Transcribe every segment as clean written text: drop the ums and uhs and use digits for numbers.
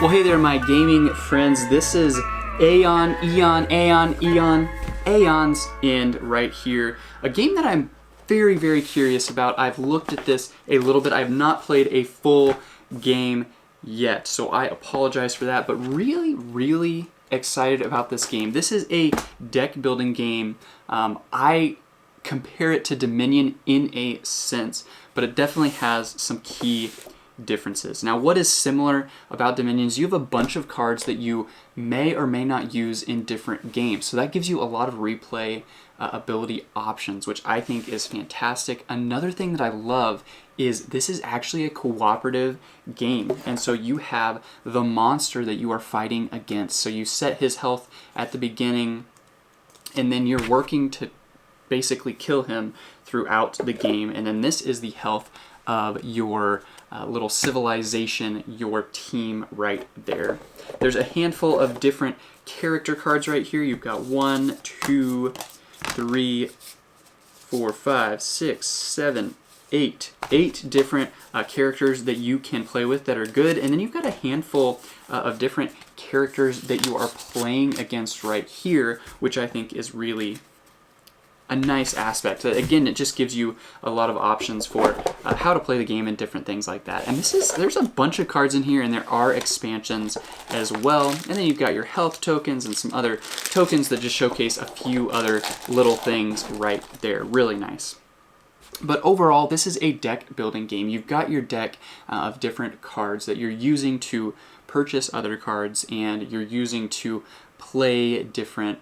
Well, hey there, my gaming friends. This is Aeon, Aeon's End right here. A game that I'm very, very curious about. I've looked at this a little bit. I have not played a full game yet, so I apologize for that, but really, really excited about this game. This is a deck building game. I compare it to Dominion in a sense, but it definitely has some key differences. Now, what is similar about Dominions? You have a bunch of cards that you may or may not use in different games, so that gives you a lot of replay ability options, which I think is fantastic. Another thing that I love is this is actually a cooperative game, and so you have the monster that you are fighting against. So you set his health at the beginning, and then you're working to basically kill him throughout the game, and then this is the health of your little civilization, your team right there. There's a handful of different character cards right here. You've got 1, 2, 3, 4, 5, 6, 7, 8. 8 different characters that you can play with that are good, and then you've got a handful of different characters that you are playing against right here, which I think is really a nice aspect. Again, it just gives you a lot of options for how to play the game and different things like that. And there's a bunch of cards in here, and there are expansions as well. And then you've got your health tokens and some other tokens that just showcase a few other little things right there. Really nice. But overall, this is a deck building game. You've got your deck of different cards that you're using to purchase other cards, and you're using to play different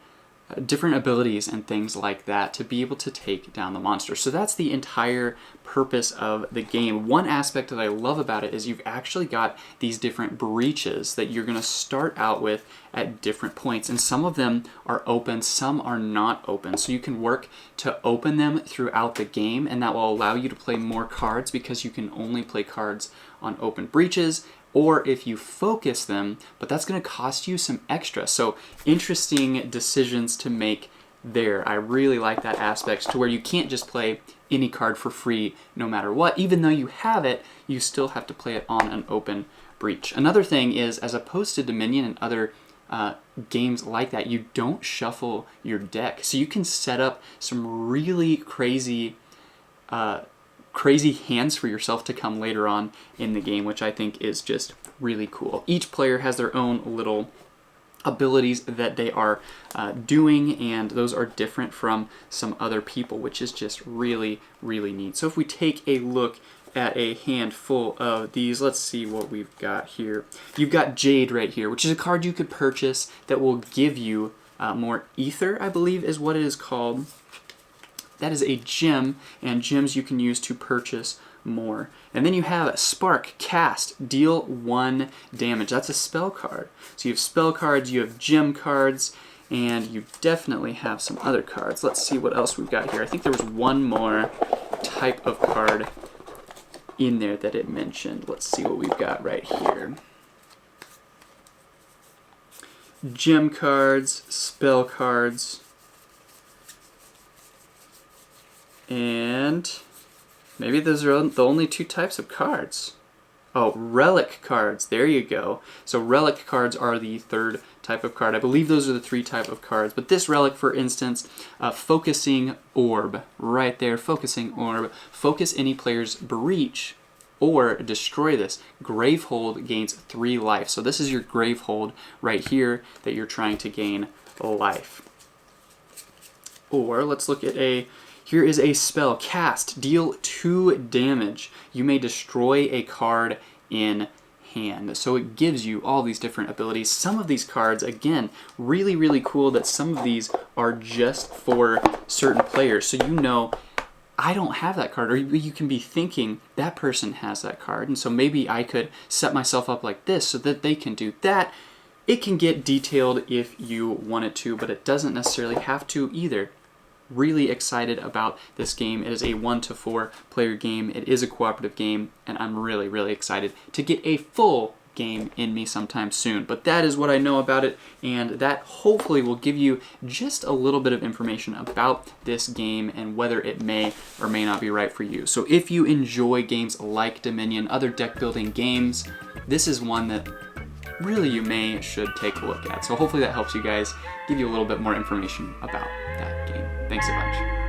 abilities and things like that to be able to take down the monster. So that's the entire purpose of the game. One aspect that I love about it is you've actually got these different breaches that you're going to start out with at different points, and some of them are open, some are not open. So you can work to open them throughout the game, and that will allow you to play more cards because you can only play cards on open breaches, or if you focus them, but that's going to cost you some extra. So interesting decisions to make there. I really like that aspect to where you can't just play any card for free no matter what. Even though you have it, you still have to play it on an open breach. Another thing is, as opposed to Dominion and other games like that, you don't shuffle your deck. So you can set up some really crazy hands for yourself to come later on in the game, which I think is just really cool. Each player has their own little abilities that they are doing, and those are different from some other people, which is just really, really neat. So if we take a look at a handful of these, let's see what we've got here. You've got Jade right here, which is a card you could purchase that will give you more ether, I believe is what it is called. That is a gem, and gems you can use to purchase more. And then you have Spark, cast, deal 1 damage. That's a spell card. So you have spell cards, you have gem cards, and you definitely have some other cards. Let's see what else we've got here. I think there was one more type of card in there that it mentioned. Let's see what we've got right here. Gem cards, spell cards, and maybe those are the only 2 types of cards. Oh, Relic Cards. There you go. So Relic Cards are the 3rd type of card. I believe those are the 3 type of cards. But this Relic, for instance, Focusing Orb. Right there, Focusing Orb. Focus any player's breach or destroy this. Gravehold gains 3 life. So this is your Gravehold right here that you're trying to gain life. Or let's look at here is a spell, cast, deal 2 damage. You may destroy a card in hand. So it gives you all these different abilities. Some of these cards, again, really, really cool that some of these are just for certain players. So you know, I don't have that card, or you can be thinking that person has that card, and so maybe I could set myself up like this so that they can do that. It can get detailed if you want it to, but it doesn't necessarily have to either. Really excited about this game. It is a 1 to 4 player game. It is a cooperative game, and I'm really, really excited to get a full game in me sometime soon. But that is what I know about it, and that hopefully will give you just a little bit of information about this game and whether it may or may not be right for you. So if you enjoy games like Dominion, other deck building games, this is one that really you should take a look at. So hopefully that helps you guys, give you a little bit more information about that game. Thanks a bunch.